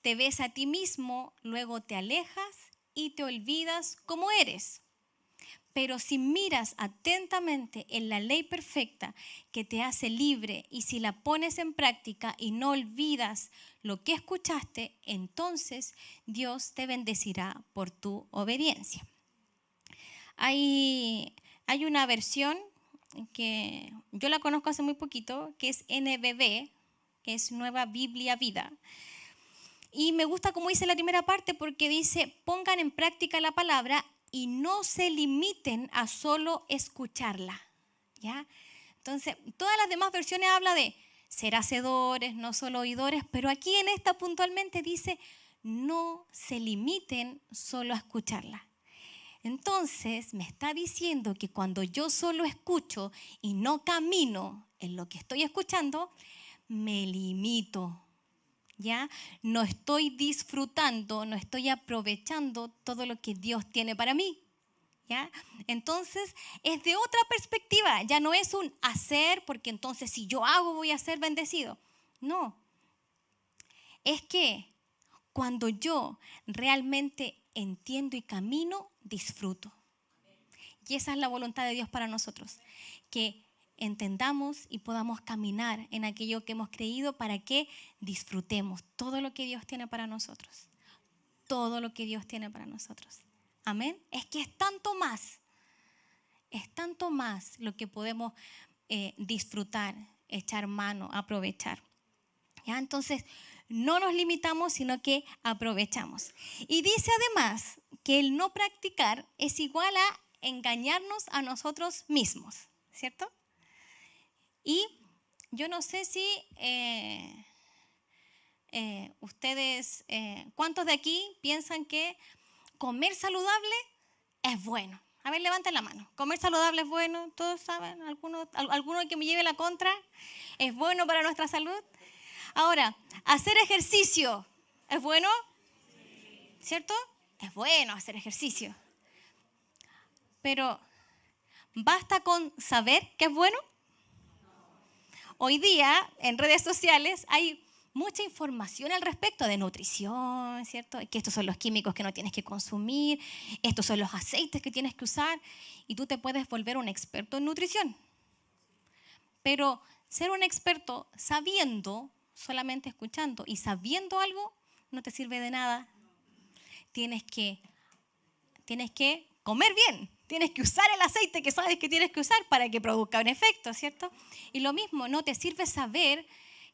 te ves a ti mismo, luego te alejas y te olvidas cómo eres. Pero si miras atentamente en la ley perfecta que te hace libre y si la pones en práctica y no olvidas lo que escuchaste, entonces Dios te bendecirá por tu obediencia. Hay una versión que yo la conozco hace muy poquito, que es NBV, que es Nueva Biblia Vida. Y me gusta como dice la primera parte porque dice, pongan en práctica la palabra y no se limiten a solo escucharla, ¿ya? Entonces, todas las demás versiones hablan de ser hacedores, no solo oidores, pero aquí en esta puntualmente dice, no se limiten solo a escucharla. Entonces, me está diciendo que cuando yo solo escucho y no camino en lo que estoy escuchando, me limito. ¿Ya? No estoy disfrutando, no estoy aprovechando todo lo que Dios tiene para mí. ¿Ya? Entonces es de otra perspectiva, ya no es un hacer, porque entonces si yo hago voy a ser bendecido. No, es que cuando yo realmente entiendo y camino, disfruto. Y esa es la voluntad de Dios para nosotros, que entendamos y podamos caminar en aquello que hemos creído para que disfrutemos todo lo que Dios tiene para nosotros. Todo lo que Dios tiene para nosotros. Amén. Es que es tanto más lo que podemos disfrutar, echar mano, aprovechar. ¿Ya? Entonces, no nos limitamos, sino que aprovechamos. Y dice además que el no practicar es igual a engañarnos a nosotros mismos, ¿cierto? Y yo no sé si ustedes, ¿cuántos de aquí piensan que comer saludable es bueno? A ver, levanten la mano. ¿Comer saludable es bueno? ¿Todos saben? ¿Alguno que me lleve la contra? ¿Es bueno para nuestra salud? Ahora, ¿hacer ejercicio es bueno? ¿Cierto? Es bueno hacer ejercicio. Pero, ¿basta con saber que es bueno? Hoy día, en redes sociales, hay mucha información al respecto de nutrición, ¿cierto? Que estos son los químicos que no tienes que consumir, estos son los aceites que tienes que usar, y tú te puedes volver un experto en nutrición. Pero ser un experto sabiendo, solamente escuchando y sabiendo algo, no te sirve de nada. Tienes que comer bien. Tienes que usar el aceite que sabes que tienes que usar para que produzca un efecto, ¿cierto? Y lo mismo, no te sirve saber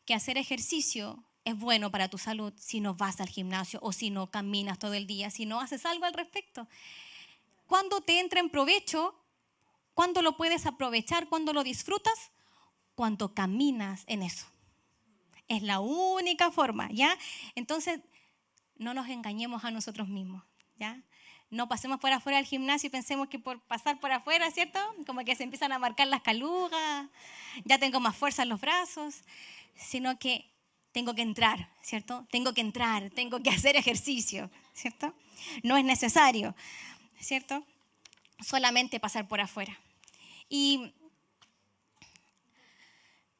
que hacer ejercicio es bueno para tu salud si no vas al gimnasio o si no caminas todo el día, si no haces algo al respecto. ¿Cuándo te entra en provecho? ¿Cuándo lo puedes aprovechar? ¿Cuándo lo disfrutas? Cuando caminas en eso. Es la única forma, ¿ya? Entonces, no nos engañemos a nosotros mismos, ¿ya? No pasemos por afuera del gimnasio y pensemos que por pasar por afuera, ¿cierto? Como que se empiezan a marcar las calugas, ya tengo más fuerza en los brazos, sino que tengo que entrar, ¿cierto? Tengo que entrar, tengo que hacer ejercicio, ¿cierto? No es necesario, ¿cierto? Solamente pasar por afuera. Y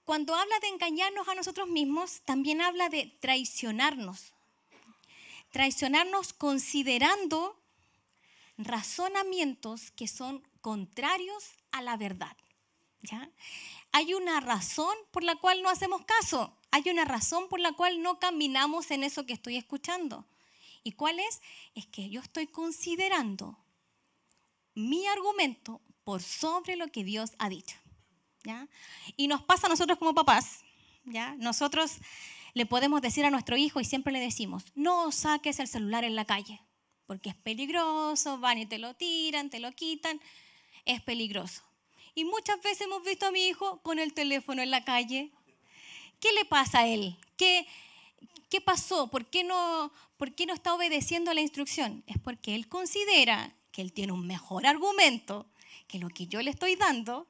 cuando habla de engañarnos a nosotros mismos, también habla de traicionarnos. Traicionarnos considerando razonamientos que son contrarios a la verdad, ¿ya? Hay una razón por la cual no hacemos caso, hay una razón por la cual no caminamos en eso que estoy escuchando. ¿Y cuál es? Es que yo estoy considerando mi argumento por sobre lo que Dios ha dicho, ¿ya? Y nos pasa a nosotros como papás, ¿ya? Nosotros le podemos decir a nuestro hijo y siempre le decimos, no saques el celular en la calle, porque es peligroso, van y te lo tiran, te lo quitan, es peligroso. Y muchas veces hemos visto a mi hijo con el teléfono en la calle. ¿Qué le pasa a él? ¿Qué pasó? ¿Por qué no está obedeciendo a la instrucción? Es porque él considera que él tiene un mejor argumento que lo que yo le estoy dando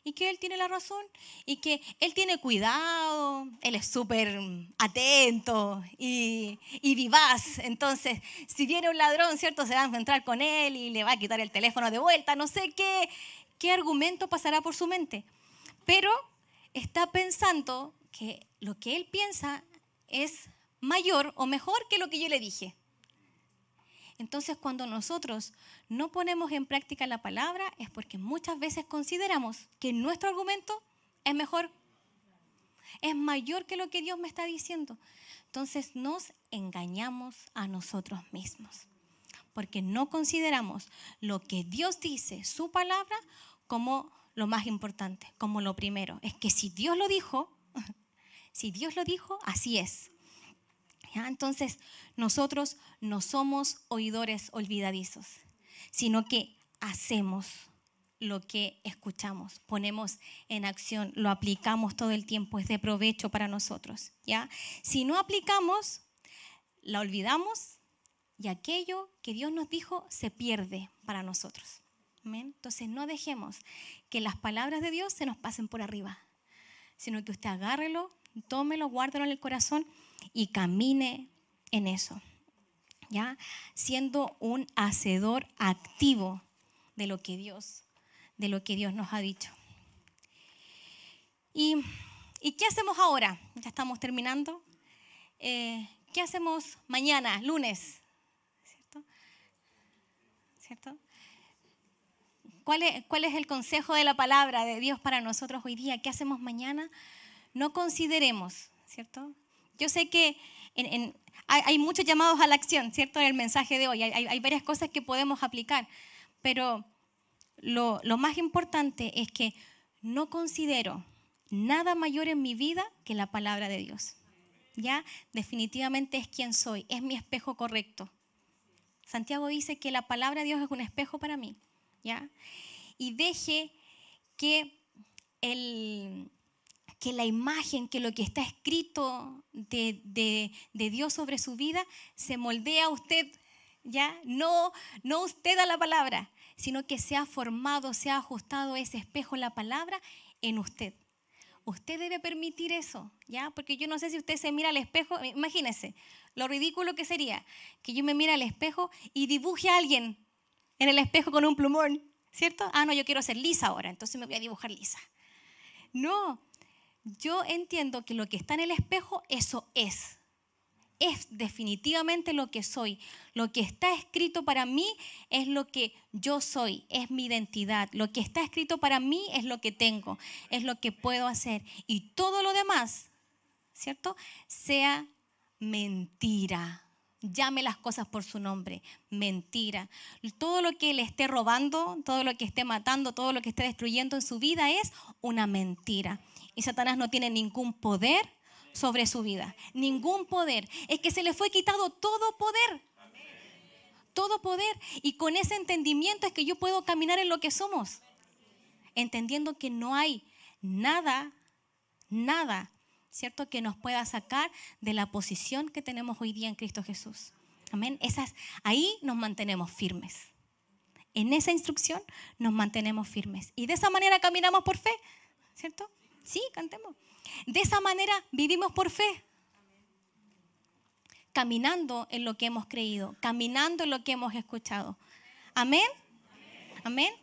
y que Él tiene la razón y que Él tiene cuidado, Él es súper atento y vivaz. Entonces, si viene un ladrón, ¿cierto? Se va a encontrar con Él y le va a quitar el teléfono de vuelta. No sé qué argumento pasará por su mente. Pero está pensando que lo que Él piensa es mayor o mejor que lo que yo le dije. Entonces, cuando nosotros no ponemos en práctica la palabra, es porque muchas veces consideramos que nuestro argumento es mejor, es mayor que lo que Dios me está diciendo. Entonces, nos engañamos a nosotros mismos, porque no consideramos lo que Dios dice, su palabra, como lo más importante, como lo primero. Es que si Dios lo dijo, así es. ¿Ya? Entonces, nosotros no somos oidores olvidadizos, sino que hacemos lo que escuchamos, ponemos en acción, lo aplicamos todo el tiempo, es de provecho para nosotros. ¿Ya? Si no aplicamos, la olvidamos y aquello que Dios nos dijo se pierde para nosotros. ¿Amén? Entonces, no dejemos que las palabras de Dios se nos pasen por arriba, sino que usted agárrelo, tómelo, guárdelo en el corazón y camine en eso, ¿ya? Siendo un hacedor activo de lo que Dios nos ha dicho. ¿Y qué hacemos ahora? Ya estamos terminando. ¿Qué hacemos mañana, lunes? ¿Cierto? ¿Cuál es el consejo de la palabra de Dios para nosotros hoy día? ¿Qué hacemos mañana? No consideremos, ¿cierto? Yo sé que hay muchos llamados a la acción, ¿cierto? En el mensaje de hoy hay varias cosas que podemos aplicar, pero lo más importante es que no considero nada mayor en mi vida que la palabra de Dios. ¿Ya? Definitivamente es quien soy, es mi espejo correcto. Santiago dice que la palabra de Dios es un espejo para mí, ¿ya? Y deje que la imagen, que lo que está escrito de Dios sobre su vida se moldee a usted, ¿ya? No usted a la palabra, sino que se ha formado, se ha ajustado ese espejo, la palabra, en usted. Usted debe permitir eso, ¿ya? Porque yo no sé si usted se mira al espejo, imagínese lo ridículo que sería que yo me mire al espejo y dibuje a alguien en el espejo con un plumón, ¿cierto? No, yo quiero ser lisa ahora, entonces me voy a dibujar lisa. No, yo entiendo que lo que está en el espejo, eso es definitivamente lo que soy. Lo que está escrito para mí es lo que yo soy, es mi identidad. Lo que está escrito para mí es lo que tengo, es lo que puedo hacer. Y todo lo demás, ¿cierto? Sea mentira. Llame las cosas por su nombre, mentira. Todo lo que le esté robando, todo lo que esté matando, todo lo que esté destruyendo en su vida es una mentira. Y Satanás no tiene ningún poder sobre su vida, ningún poder. Es que se le fue quitado todo poder. Todo poder. Y con ese entendimiento es que yo puedo caminar en lo que somos, entendiendo que no hay nada, ¿cierto?, que nos pueda sacar de la posición que tenemos hoy día en Cristo Jesús. Amén. Ahí nos mantenemos firmes. En esa instrucción nos mantenemos firmes. Y de esa manera caminamos por fe, ¿cierto? Sí, cantemos. De esa manera vivimos por fe. Caminando en lo que hemos creído, caminando en lo que hemos escuchado. Amén. Amén.